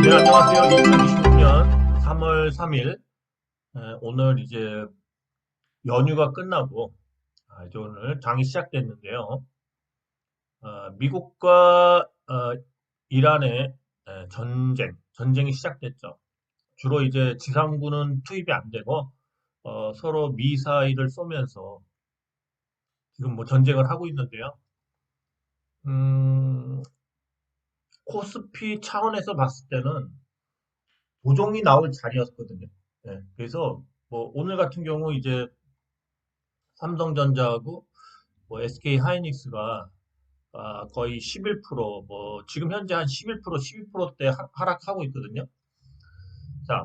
네, 안녕하세요. 2026년 3월 3일. 오늘 이제 연휴가 끝나고, 이제 오늘 장이 시작됐는데요. 미국과 이란의 전쟁이 시작됐죠. 주로 이제 지상군은 투입이 안 되고, 서로 미사일을 쏘면서 지금 뭐 전쟁을 하고 있는데요. 음, 코스피 차원에서 봤을 때는 조정이 나올 자리였거든요. 그래서 뭐 오늘 같은 경우 이제 삼성전자하고 뭐 SK 하이닉스가 거의 11%, 뭐 지금 현재 한 11%, 12%대 하락하고 있거든요. 자,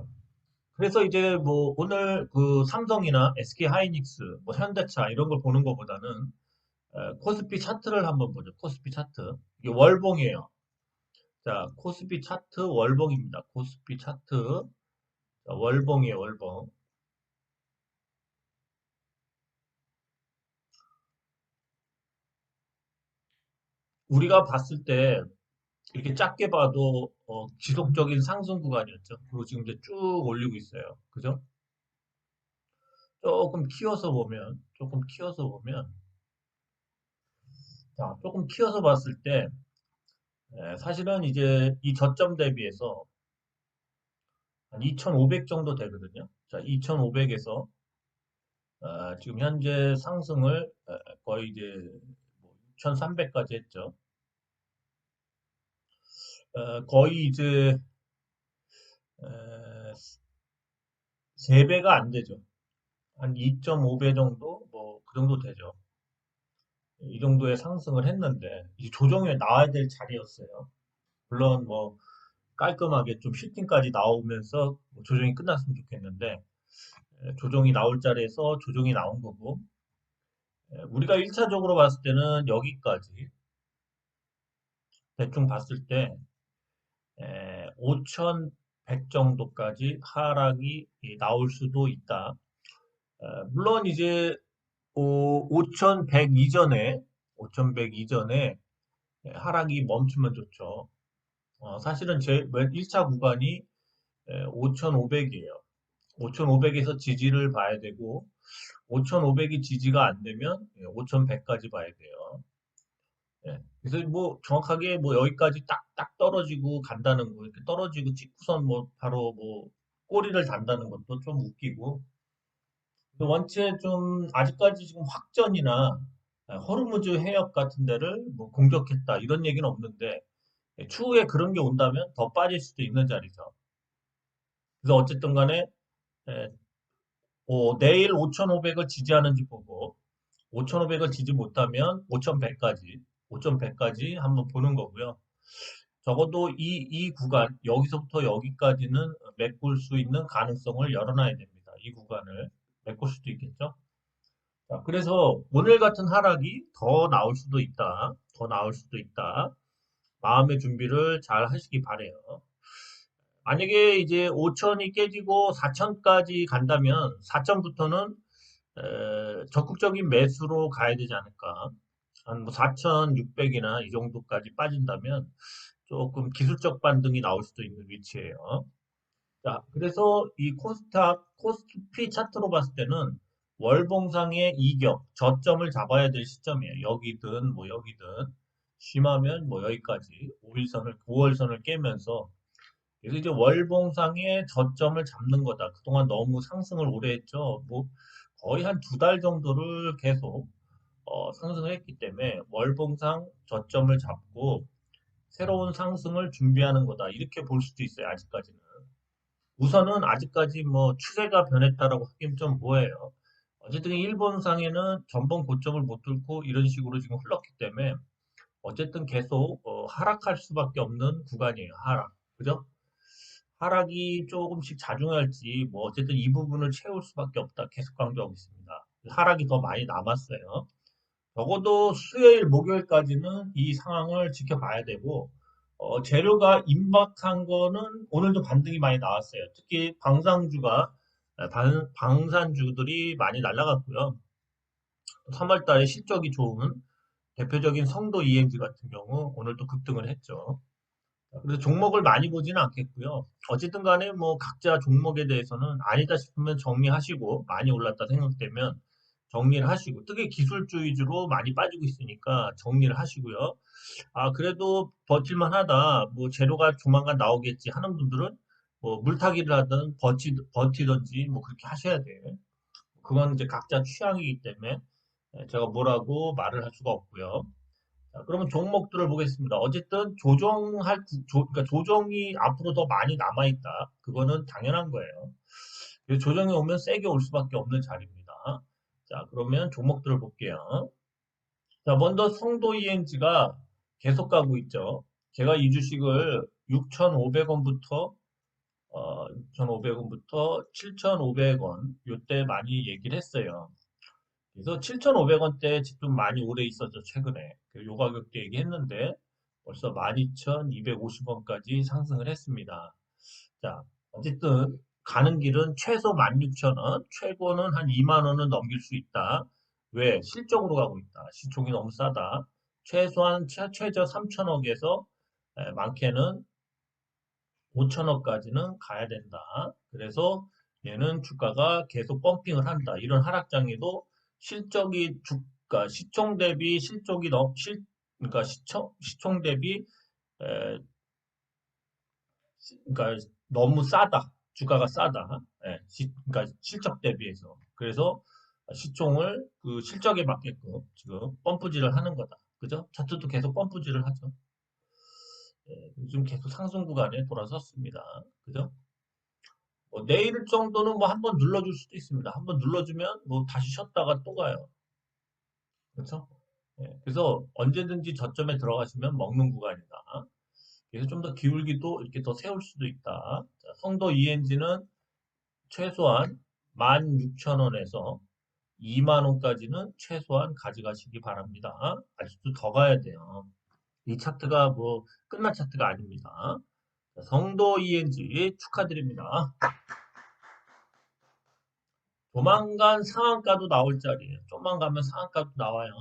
그래서 이제 뭐 오늘 그 삼성이나 SK 하이닉스, 뭐 현대차 이런 걸 보는 것보다는 코스피 차트를 한번 보죠. 코스피 차트. 이게 월봉이에요. 자, 코스피 차트 월봉입니다. 코스피 차트. 자, 월봉이에요, 월봉. 우리가 봤을 때 이렇게 작게 봐도 지속적인 상승 구간이었죠. 그리고 지금 이제 쭉 올리고 있어요. 그죠? 조금 키워서 보면, 자, 조금 키워서 봤을 때, 사실은 이제 이 저점 대비해서 한 2,500 정도 되거든요. 자, 2,500에서 지금 현재 상승을 거의 이제 6,300까지 했죠. 거의 이제 에, 3배가 안 되죠. 한 2.5배 정도, 뭐 그 정도 되죠. 이 정도의 상승을 했는데 이 조정에 나와야 될 자리였어요. 물론 뭐 깔끔하게 좀 슈팅까지 나오면서 뭐 조정이 끝났으면 좋겠는데 조정이 나올 자리에서 조정이 나온 거고 우리가 1차적으로 봤을 때는 여기까지 대충 봤을 때 5,100 정도까지 하락이 나올 수도 있다. 물론 이제 5,100 이전에 5,100 이전에 하락이 멈추면 좋죠. 사실은 제 1차 구간이 5,500이에요. 5,500에서 지지를 봐야 되고 5,500이 지지가 안 되면 5,100까지 봐야 돼요. 그래서 뭐 정확하게 뭐 여기까지 딱딱 떨어지고 간다는 거 이렇게 떨어지고 찍고선 뭐 바로 뭐 꼬리를 단다는 것도 좀 웃기고 원체 좀 아직까지 지금 확전이나 호르무즈 해협 같은 데를 뭐 공격했다 이런 얘기는 없는데 추후에 그런 게 온다면 더 빠질 수도 있는 자리죠. 그래서 어쨌든 간에 에, 내일 5,500을 지지하는지 보고 5,500을 지지 못하면 5,100까지 5,100까지 한번 보는 거고요. 적어도 이 구간 여기서부터 여기까지는 메꿀 수 있는 가능성을 열어놔야 됩니다. 이 구간을 메꿀 수도 있겠죠. 자, 그래서 오늘 같은 하락이 더 나올 수도 있다. 더 나올 수도 있다. 마음의 준비를 잘 하시기 바래요. 만약에 이제 5천이 깨지고 4천까지 간다면 4천부터는 적극적인 매수로 가야 되지 않을까. 한 뭐 4,600이나 이 정도까지 빠진다면 조금 기술적 반등이 나올 수도 있는 위치예요. 자, 그래서 이 코스피 차트로 봤을 때는 월봉상의 이격, 저점을 잡아야 될 시점이에요. 여기든 뭐 여기든 심하면 뭐 여기까지 5월선을 깨면서 그래서 이제 월봉상의 저점을 잡는 거다. 그동안 너무 상승을 오래 했죠. 뭐 거의 한 2달 정도를 계속 상승을 했기 때문에 월봉상 저점을 잡고 새로운 상승을 준비하는 거다. 이렇게 볼 수도 있어요. 아직까지는. 우선은 아직까지 뭐 추세가 변했다라고 하긴 좀 뭐해요. 어쨌든 일본상에는 전번 고점을 못 뚫고 이런 식으로 지금 흘렀기 때문에 어쨌든 계속 하락할 수밖에 없는 구간이에요. 하락. 그죠? 하락이 조금씩 자중할지 뭐 어쨌든 이 부분을 채울 수밖에 없다. 계속 강조하고 있습니다. 하락이 더 많이 남았어요. 적어도 수요일, 목요일까지는 이 상황을 지켜봐야 되고, 재료가 임박한 거는 오늘도 반등이 많이 나왔어요. 특히 방산주들이 많이 날라갔고요. 3월 달에 실적이 좋은 대표적인 성도 ENG 같은 경우 오늘도 급등을 했죠. 그래서 종목을 많이 보지는 않겠고요. 어쨌든 간에 뭐 각자 종목에 대해서는 아니다 싶으면 정리하시고 많이 올랐다 생각되면 정리를 하시고 특히 기술주 위주로 많이 빠지고 있으니까 정리를 하시고요. 아, 그래도 버틸만 하다. 뭐 재료가 조만간 나오겠지 하는 분들은 뭐 물타기를 하든 버티든지 뭐 그렇게 하셔야 돼요. 그건 이제 각자 취향이기 때문에 제가 뭐라고 말을 할 수가 없고요. 자, 그러면 종목들을 보겠습니다. 어쨌든 그러니까 조정이 앞으로 더 많이 남아있다. 그거는 당연한 거예요. 그래서 조정이 오면 세게 올 수밖에 없는 자리입니다. 자, 그러면 종목들을 볼게요. 자, 먼저 성도 ENG가 계속 가고 있죠. 제가 이 주식을 6,500원부터 6,500원부터 7,500원 요때 많이 얘기를 했어요. 그래서 7,500원대 좀 많이 오래 있었죠, 최근에. 요 가격대 얘기했는데 벌써 12,250원까지 상승을 했습니다. 자, 어쨌든 가는 길은 최소 16,000원, 최고는 한 2만 원은 넘길 수 있다. 왜? 실적으로 가고 있다. 시총이 너무 싸다. 최소한 최저 3천억에서 많게는 5천억까지는 가야 된다. 그래서 얘는 주가가 계속 펌핑을 한다. 이런 하락장에도 실적이 주가 시총 대비 실적이 너무 그러니까 시총 대비 에, 그러니까 너무 싸다. 주가가 싸다. 예, 그러니까 실적 대비해서. 그래서 시총을 그 실적에 맞게끔 지금 펌프질을 하는 거다. 그죠? 차트도 계속 펌프질을 하죠. 예, 요즘 계속 상승 구간에 돌아섰습니다. 그죠? 뭐 내일 정도는 뭐 한번 눌러줄 수도 있습니다. 한번 눌러주면 뭐 다시 쉬었다가 또 가요. 그렇죠? 예, 그래서 언제든지 저점에 들어가시면 먹는 구간이다. 그래서 좀 더 기울기도 이렇게 더 세울 수도 있다. 자, 성도 ENG는 최소한 16,000원에서 2만 원까지는 최소한 가져가시기 바랍니다. 아직도 더 가야 돼요. 이 차트가 뭐 끝난 차트가 아닙니다. 자, 성도 ENG 축하드립니다. 조만간 상한가도 나올 자리예요. 좀만 가면 상한가도 나와요.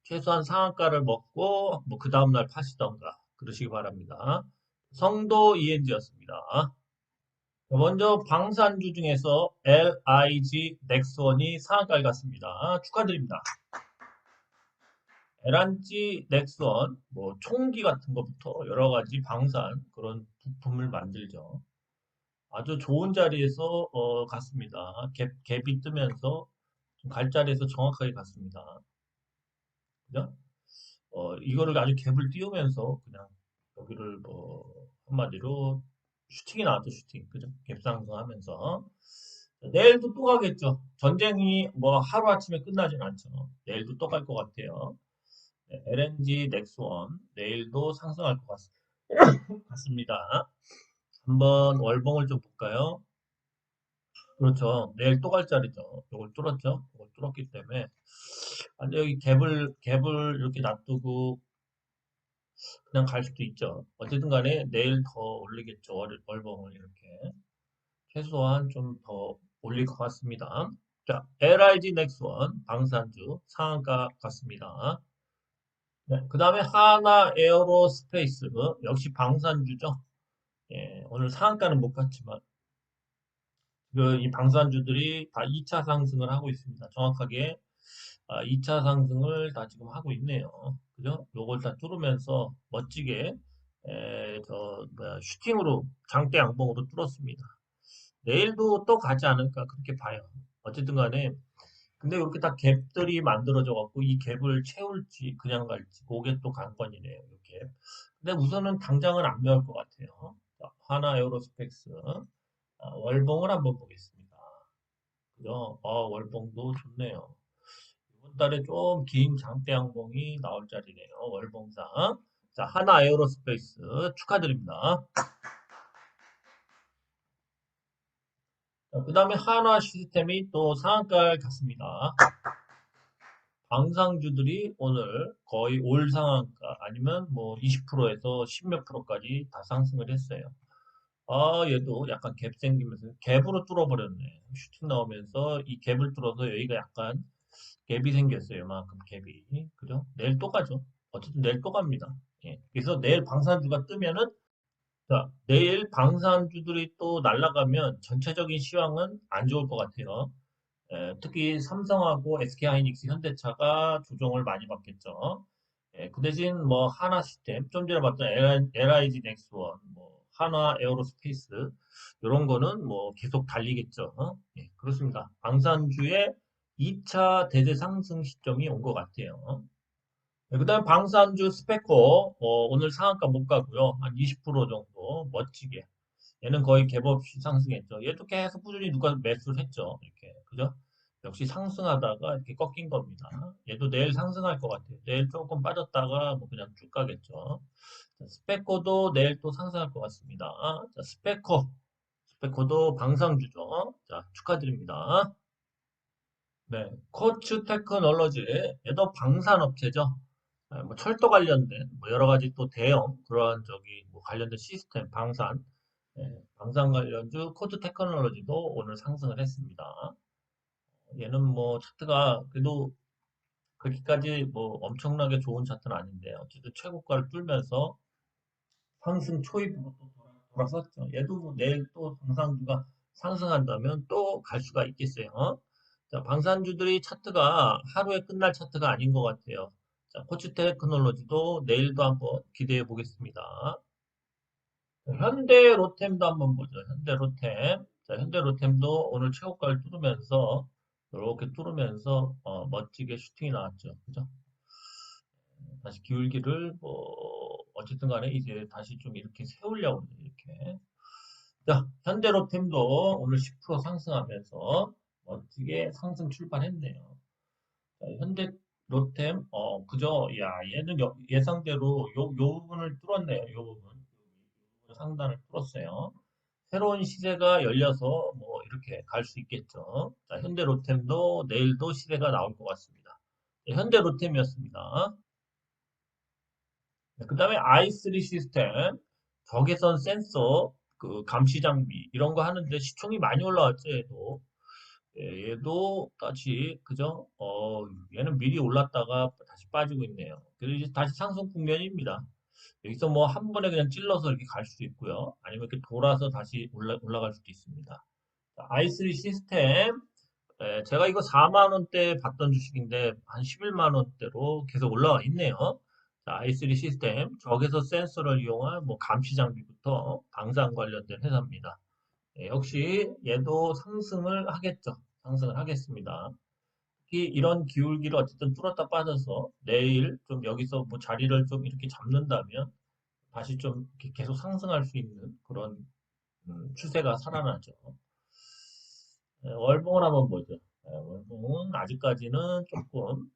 최소한 상한가를 먹고 뭐 그 다음날 파시던가 그러시기 바랍니다. 성도 ENG였습니다. 먼저 방산주 중에서 LIG 넥스원이 상한가에 갔습니다. 축하드립니다. LIG 넥스원 뭐 총기 같은 것부터 여러 가지 방산 그런 부품을 만들죠. 아주 좋은 자리에서 갔습니다. 갭이 뜨면서 갈 자리에서 정확하게 갔습니다. 그죠? 이거를 아주 갭을 띄우면서 그냥 여기를 뭐 한마디로 슈팅이 나왔죠, 슈팅. 그죠? 갭 상승하면서. 내일도 또 가겠죠. 전쟁이 뭐 하루아침에 끝나진 않죠. 내일도 또 갈 것 같아요. 네, LNG 넥스원 내일도 상승할 것 같습니다. 한번 월봉을 좀 볼까요? 그렇죠. 내일 또 갈 자리죠. 이걸 뚫었죠. 이걸 뚫었기 때문에 근데 여기 갭을 이렇게 놔두고 그냥 갈 수도 있죠. 어쨌든 간에 내일 더 올리겠죠. 월봉을 이렇게. 최소한 좀 더 올릴 것 같습니다. 자, LIG 넥스원 방산주 상한가 같습니다. 네, 그 다음에 하나 에어로스페이스 역시 방산주죠. 예, 오늘 상한가는 못 갔지만 이 방산주들이 다 2차 상승을 하고 있습니다. 정확하게 2차 상승을 다 지금 하고 있네요. 그죠? 요걸 다 뚫으면서 멋지게 슈팅으로 장대 양봉으로 뚫었습니다. 내일도 또 가지 않을까 그렇게 봐요. 어쨌든 간에 근데 이렇게 다 갭들이 만들어져 갖고 이 갭을 채울지 그냥 갈지 그게 또 관건이네요. 이렇게. 근데 우선은 당장은 안 나올 것 같아요. 자, 하나 에어로스펙스 월봉을 한번 보겠습니다. 그죠? 월봉도 좋네요. 이번 달에 좀 긴 장대 양봉이 나올 자리네요. 월봉상. 자, 하나 에어로스페이스 축하드립니다. 그 다음에 한화 시스템이 또 상한가를 갔습니다. 방상주들이 오늘 거의 올 상한가 아니면 뭐 20%에서 10몇 프로까지 다 상승을 했어요. 얘도 약간 갭 생기면서 갭으로 뚫어버렸네. 슈팅 나오면서 이 갭을 뚫어서 여기가 약간 갭이 생겼어요. 이만큼 갭이. 그죠? 내일 또 가죠. 어쨌든 내일 또 갑니다. 예. 그래서 내일 방산주가 뜨면은 자, 내일 방산주들이 또 날아가면 전체적인 시황은 안 좋을 것 같아요. 특히 삼성하고 SK하이닉스, 현대차가 조정을 많이 받겠죠. 그 대신 뭐 하나 시스템, 좀 전에 봤던 LIG 넥스원, 뭐 하나 에어로스페이스 이런 거는 뭐 계속 달리겠죠. 그렇습니다. 방산주의 2차 대대 상승 시점이 온 것 같아요. 그다음 방산주 스페코 오늘 상한가 못 가고요. 한 20% 정도 멋지게. 얘는 거의 갭 없이 상승했죠. 얘도 계속 꾸준히 누가 매수를 했죠. 이렇게. 그죠? 역시 상승하다가 이렇게 꺾인 겁니다. 얘도 내일 상승할 것 같아요. 내일 조금 빠졌다가 뭐 그냥 쭉 가겠죠. 자, 스페코도 내일 또 상승할 것 같습니다. 자, 스페코도 방상주죠. 자, 축하드립니다. 네, 코츠 테크놀로지, 얘도 방산업체죠. 뭐 철도 관련된 뭐 여러 가지 또 대형 그러한 저기 뭐 관련된 시스템 방산 관련주 코드 테크놀로지도 오늘 상승을 했습니다. 얘는 뭐 차트가 그래도 그렇게까지 뭐 엄청나게 좋은 차트는 아닌데 어쨌든 최고가를 뚫면서 상승 초입으로 또 돌아섰죠. 얘도 뭐 내일 또 방산주가 상승한다면 또 갈 수가 있겠어요. 자, 방산주들이 차트가 하루에 끝날 차트가 아닌 것 같아요. 자, 코츠 테크놀로지도 내일도 한번 기대해 보겠습니다. 현대 로템도 한번 보죠. 현대 로템. 자, 현대 로템도 오늘 최고가를 뚫으면서 이렇게 뚫으면서 멋지게 슈팅이 나왔죠. 그죠? 다시 기울기를 뭐 어쨌든 간에 이제 다시 좀 이렇게 세우려고 이렇게. 자, 현대 로템도 오늘 10% 상승하면서 멋지게 상승 출발했네요. 자, 현대 로템 그죠? 야, 얘는 예상대로 요 부분을 뚫었네요. 요 부분. 상단을 뚫었어요. 새로운 시대가 열려서 뭐 이렇게 갈 수 있겠죠. 자, 현대 로템도 내일도 시대가 나올 것 같습니다. 네, 현대 로템이었습니다. 그 다음에 i3 시스템, 적외선 센서, 그 감시 장비 이런 거 하는데 시총이 많이 올라왔죠. 얘도 다시 그죠? 얘는 미리 올랐다가 다시 빠지고 있네요. 그래서 이제 다시 상승 국면입니다. 여기서 뭐 한 번에 그냥 찔러서 이렇게 갈 수도 있고요. 아니면 이렇게 돌아서 다시 올라갈 수도 있습니다. i3 시스템, 제가 이거 4만 원대 받던 주식인데 한 11만 원대로 계속 올라와 있네요. 자, i3 시스템, 적외선 센서를 이용한 뭐 감시 장비부터 방산 관련된 회사입니다. 역시 얘도 상승을 하겠죠. 상승을 하겠습니다. 특히 이런 기울기를 어쨌든 뚫었다 빠져서 내일 좀 여기서 뭐 자리를 좀 이렇게 잡는다면 다시 좀 이렇게 계속 상승할 수 있는 그런 추세가 살아나죠. 월봉을 한번 보죠. 월봉은 아직까지는 조금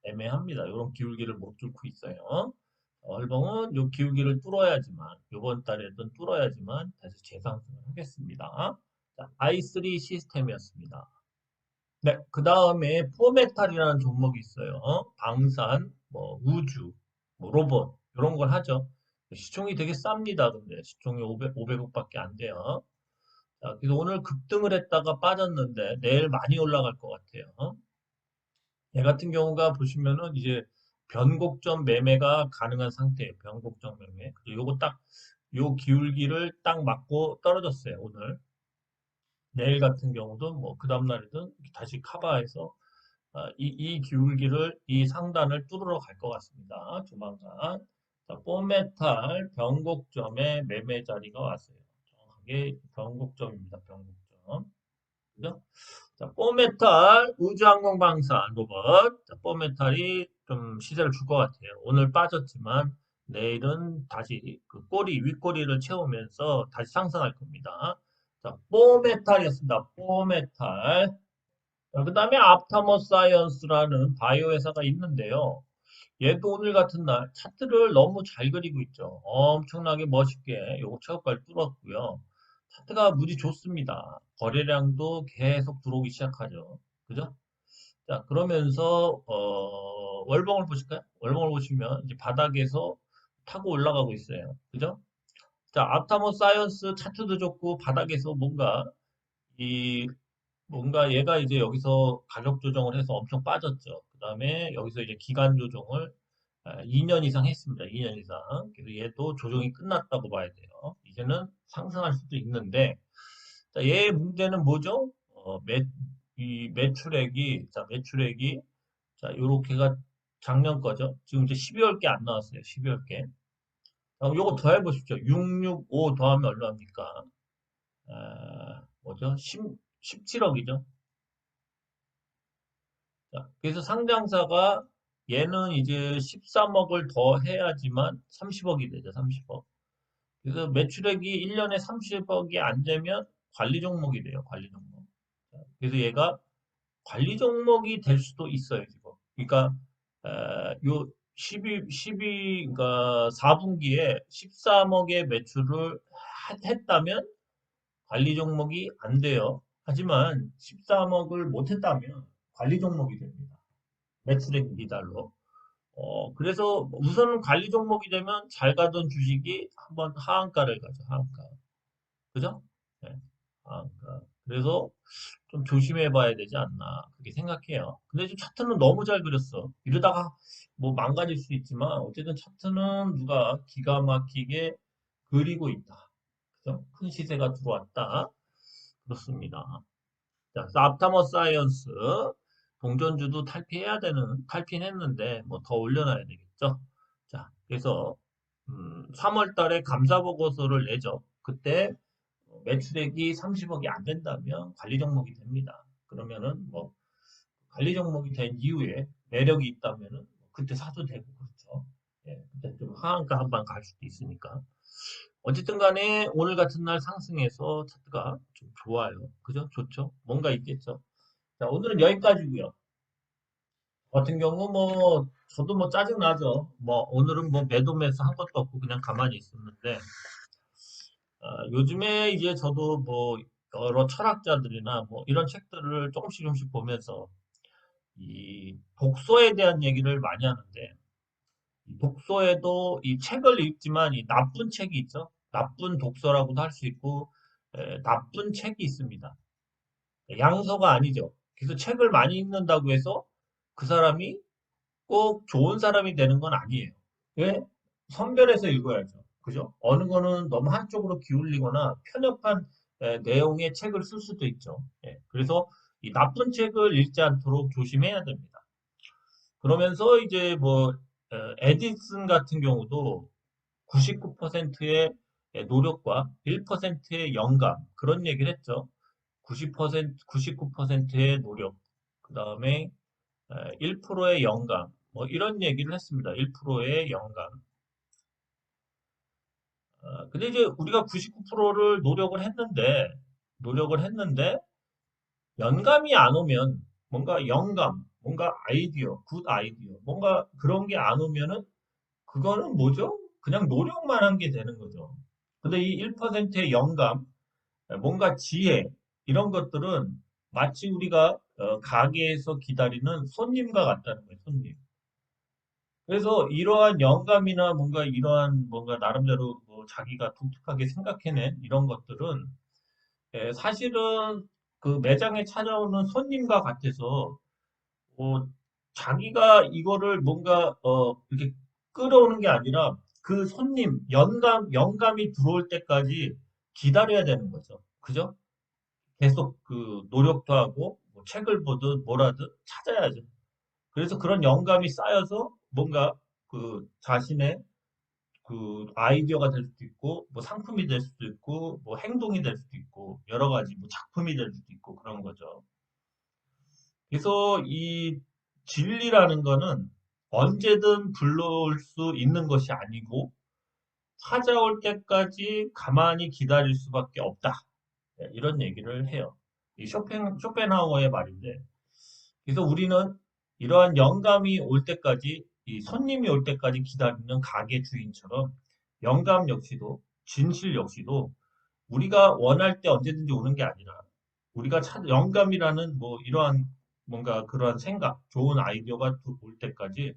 애매합니다. 이런 기울기를 못 뚫고 있어요. 월봉은 이 기울기를 뚫어야지만 이번 달에든 뚫어야지만 다시 재상승을 하겠습니다. 자, i3 시스템이었습니다. 네, 그 다음에 포메탈이라는 종목이 있어요. 방산, 뭐 우주, 뭐 로봇 이런 걸 하죠. 시총이 되게 쌉니다. 근데 시총이 500억밖에 안 돼요. 자, 그래서 오늘 급등을 했다가 빠졌는데 내일 많이 올라갈 것 같아요. 얘 같은 경우가 보시면은 이제 변곡점 매매가 가능한 상태예요. 변곡점 매매. 그리고 요거 딱, 요 기울기를 딱 맞고 떨어졌어요. 오늘. 내일 같은 경우도 뭐 그 다음날이든 다시 커버해서 이 기울기를, 이 상단을 뚫으러 갈 것 같습니다. 조만간. 자, 뽀메탈 변곡점에 매매 자리가 왔어요. 정확하게 변곡점입니다. 변곡점. 그죠? 자, 뽀메탈 우주항공방산 로봇. 자, 뽀메탈이 좀 시세를 줄 것 같아요. 오늘 빠졌지만 내일은 다시 그 꼬리, 윗꼬리를 채우면서 다시 상승할 겁니다. 자, 뽀메탈이었습니다. 뽀메탈. 그 다음에 앞타모 사이언스라는 바이오 회사가 있는데요. 얘도 오늘 같은 날 차트를 너무 잘 그리고 있죠. 엄청나게 멋있게 요거 최고가를 뚫었고요. 차트가 무지 좋습니다. 거래량도 계속 들어오기 시작하죠. 그죠? 자, 그러면서 월봉을 보실까요? 월봉을 보시면 이제 바닥에서 타고 올라가고 있어요. 그죠? 자, 앞타모 사이언스 차트도 좋고 바닥에서 이 뭔가 얘가 이제 여기서 가격 조정을 해서 엄청 빠졌죠. 그 다음에 여기서 이제 기간 조정을 2년 이상 했습니다. 2년 이상. 그래서 얘도 조정이 끝났다고 봐야 돼요. 이제는 상승할 수도 있는데, 자, 얘의 문제는 뭐죠? 이 매출액이, 자, 매출액이, 자, 요렇게가 작년 거죠. 지금 이제 12월 게 안 나왔어요. 12월 게. 요거 더 해보십시오. 665 더하면 얼마입니까? 뭐죠? 17억이죠. 자, 그래서 상장사가 얘는 이제 13억을 더 해야지만 30억이 되죠. 30억. 그래서 매출액이 1년에 30억이 안 되면 관리 종목이 돼요. 관리 종목. 자, 그래서 얘가 관리 종목이 될 수도 있어요. 지금. 그러니까 요 12, 그러니까 4분기에 13억의 매출을 했다면 관리 종목이 안 돼요. 하지만 13억을 못했다면 관리 종목이 됩니다. 매출액 미달로. 그래서 우선은 관리 종목이 되면 잘 가던 주식이 한번 하한가를 가죠. 하한가. 그죠? 네, 하한가. 그래서 좀 조심해 봐야 되지 않나. 그렇게 생각해요. 근데 지금 차트는 너무 잘 그렸어. 이러다가 뭐 망가질 수 있지만 어쨌든 차트는 누가 기가 막히게 그리고 있다. 그죠? 큰 시세가 들어왔다. 그렇습니다. 자, 앞타머 사이언스 동전주도 탈피했는데 뭐 더 올려놔야 되겠죠. 자, 그래서 3월 달에 감사 보고서를 내죠. 그때 매출액이 30억이 안 된다면 관리 종목이 됩니다. 그러면은 뭐 관리 종목이 된 이후에 매력이 있다면은 그때 사도 되고 그렇죠. 예, 그때 좀 하한가 한 번 갈 수도 있으니까. 어쨌든 간에 오늘 같은 날 상승해서 차트가 좀 좋아요. 그죠? 좋죠? 뭔가 있겠죠? 자, 오늘은 여기까지고요. 같은 경우 뭐 저도 뭐 짜증 나죠. 뭐 오늘은 뭐 매도 매수 한 것도 없고 그냥 가만히 있었는데 요즘에 이제 저도 뭐 여러 철학자들이나 뭐 이런 책들을 조금씩 보면서 이 독서에 대한 얘기를 많이 하는데 이 독서에도 이 책을 읽지만 이 나쁜 책이 있죠. 나쁜 독서라고도 할 수 있고 나쁜 책이 있습니다. 양서가 아니죠. 그래서 책을 많이 읽는다고 해서 그 사람이 꼭 좋은 사람이 되는 건 아니에요. 왜? 선별해서 읽어야죠. 그죠? 어느 거는 너무 한쪽으로 기울이거나 편협한 내용의 책을 쓸 수도 있죠. 예, 그래서 이 나쁜 책을 읽지 않도록 조심해야 됩니다. 그러면서 이제 뭐 에디슨 같은 경우도 99%의 노력과 1%의 영감 그런 얘기를 했죠. 90%, 99%의 노력, 그 다음에 1%의 영감, 뭐 이런 얘기를 했습니다. 1%의 영감. 근데 이제 우리가 99%를 노력을 했는데, 영감이 안 오면, 뭔가 영감, 뭔가 아이디어, 굿 아이디어, 뭔가 그런 게 안 오면은, 그거는 뭐죠? 그냥 노력만 한 게 되는 거죠. 근데 이 1%의 영감, 뭔가 지혜, 이런 것들은 마치 우리가 가게에서 기다리는 손님과 같다는 거예요, 손님. 그래서 이러한 영감이나 뭔가 이러한 뭔가 나름대로 뭐 자기가 독특하게 생각해낸 이런 것들은 사실은 그 매장에 찾아오는 손님과 같아서 자기가 이거를 뭔가 이렇게 끌어오는 게 아니라 그 손님 영감이 들어올 때까지 기다려야 되는 거죠. 그죠? 계속 그 노력도 하고 뭐 책을 보든 뭐라든 찾아야죠. 그래서 그런 영감이 쌓여서 뭔가 그 자신의 그 아이디어가 될 수도 있고 뭐 상품이 될 수도 있고 뭐 행동이 될 수도 있고 여러 가지 뭐 작품이 될 수도 있고 그런 거죠. 그래서 이 진리라는 거는 언제든 불러올 수 있는 것이 아니고 찾아올 때까지 가만히 기다릴 수밖에 없다. 네, 이런 얘기를 해요. 이 쇼펜하우어의 말인데 그래서 우리는 이러한 영감이 올 때까지, 이 손님이 올 때까지 기다리는 가게 주인처럼 영감 역시도, 진실 역시도 우리가 원할 때 언제든지 오는 게 아니라 우리가 영감이라는 뭐 이러한 뭔가 그러한 생각, 좋은 아이디어가 올 때까지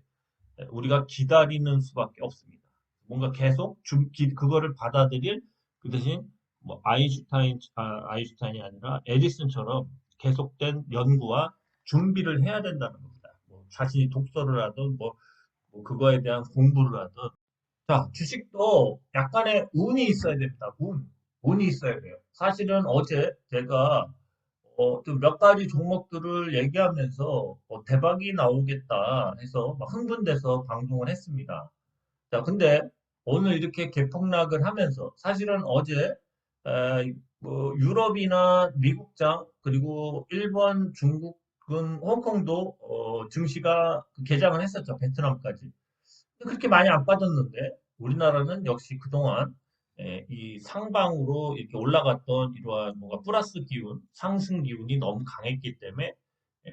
우리가 기다리는 수밖에 없습니다. 뭔가 계속 그거를 받아들일 그 대신 뭐 아인슈타인이 아니라 에디슨처럼 계속된 연구와 준비를 해야 된다는 겁니다. 뭐 자신이 독서를 하든 뭐 뭐 그거에 대한 공부를 하든. 자, 주식도 약간의 운이 있어야 됩니다. 운이 있어야 돼요. 사실은 어제 제가 좀 몇 가지 종목들을 얘기하면서 대박이 나오겠다 해서 막 흥분돼서 방송을 했습니다. 자, 근데 오늘 이렇게 개폭락을 하면서 사실은 어제 뭐 유럽이나 미국장 그리고 일본, 중국은 홍콩도 증시가 개장을 했었죠. 베트남까지. 그렇게 많이 안 빠졌는데 우리나라는 역시 그동안 이 상방으로 이렇게 올라갔던 이러한 뭔가 플러스 기운, 상승 기운이 너무 강했기 때문에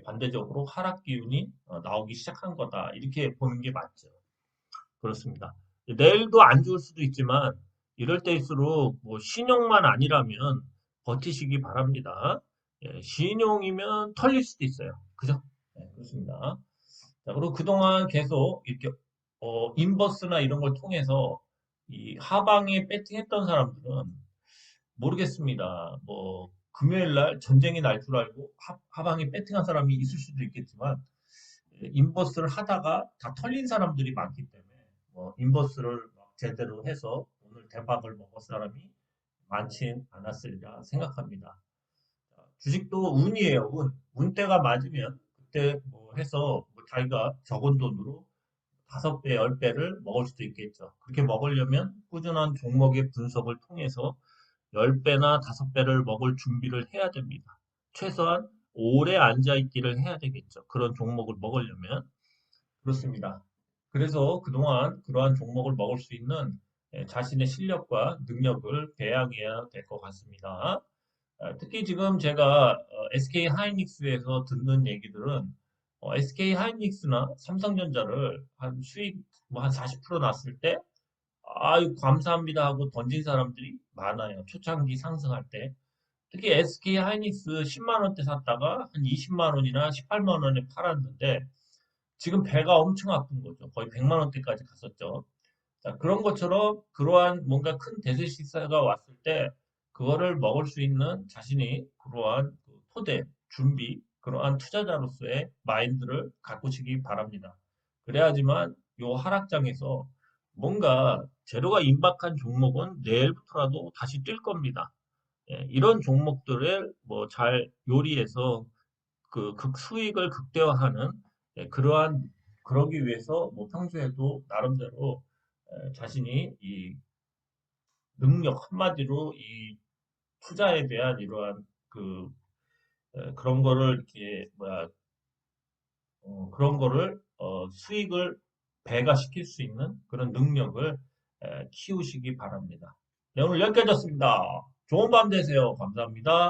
반대적으로 하락 기운이 나오기 시작한 거다. 이렇게 보는 게 맞죠. 그렇습니다. 내일도 안 좋을 수도 있지만 이럴 때일수록 뭐 신용만 아니라면 버티시기 바랍니다. 신용이면 털릴 수도 있어요. 그죠? 그렇습니다. 자, 그리고 그동안 계속 이렇게 인버스나 이런 걸 통해서 이 하방에 배팅했던 사람들은 모르겠습니다. 뭐 금요일 날 전쟁이 날 줄 알고 하방에 배팅한 사람이 있을 수도 있겠지만 인버스를 하다가 다 털린 사람들이 많기 때문에 인버스를 막 제대로 해서 오늘 대박을 먹을 사람이 많진 않았으리라 생각합니다. 주식도 운이에요, 운. 운때가 맞으면 그때 뭐 해서 뭐 자기가 적은 돈으로 5배, 10배를 먹을 수도 있겠죠. 그렇게 먹으려면 꾸준한 종목의 분석을 통해서 10배나 5배를 먹을 준비를 해야 됩니다. 최소한 오래 앉아있기를 해야 되겠죠. 그런 종목을 먹으려면. 그렇습니다. 그래서 그동안 그러한 종목을 먹을 수 있는 자신의 실력과 능력을 배양해야 될 것 같습니다. 특히 지금 제가 SK 하이닉스에서 듣는 얘기들은 SK 하이닉스나 삼성전자를 한 수익 뭐 한 40% 났을 때 아유 감사합니다 하고 던진 사람들이 많아요. 초창기 상승할 때. 특히 SK 하이닉스 10만 원대 샀다가 한 20만 원이나 18만 원에 팔았는데 지금 배가 엄청 아픈 거죠. 거의 100만 원대까지 갔었죠. 자, 그런 것처럼 그러한 뭔가 큰 대세 시사가 왔을 때 그거를 먹을 수 있는 자신이 그러한 그 토대, 준비, 그러한 투자자로서의 마인드를 가꾸시기 바랍니다. 그래야지만 요 하락장에서 뭔가 재료가 임박한 종목은 내일부터라도 다시 뛸 겁니다. 이런 종목들을 뭐 잘 요리해서 그 극수익을 극대화하는 그러한 그러기 위해서 뭐 평소에도 나름대로 자신이 이 능력 한마디로 이 투자에 대한 이러한 그 그런 거를 이렇게 뭐야 그런 거를 수익을 배가시킬 수 있는 그런 능력을 키우시기 바랍니다. 네, 오늘 여기까지였습니다. 좋은 밤 되세요. 감사합니다.